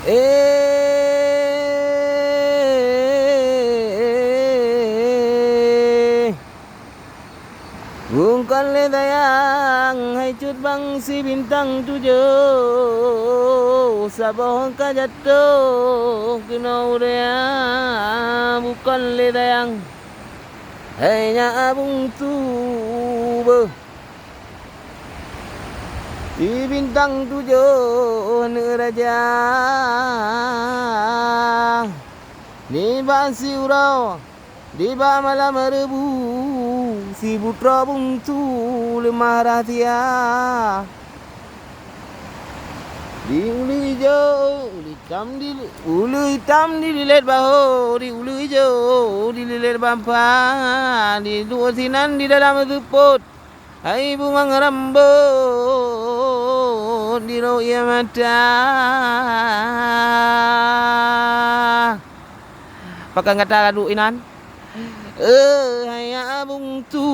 Bukan le dayang hai cut bang si bintang tujuh sabah ka jatuh kena urea bukan le dayang hai nya abung tu si bintang tujuh neraja ni basi urau di ba malam rebu si putra bungsu lemah rahsia di ulu hijau ulu hitam di lilit bahu di ulu hijau di lilit bampa di dua sinan di dalam tuput hai bunga ngerambut di roya mata pakai kata kadu inan hai abung tu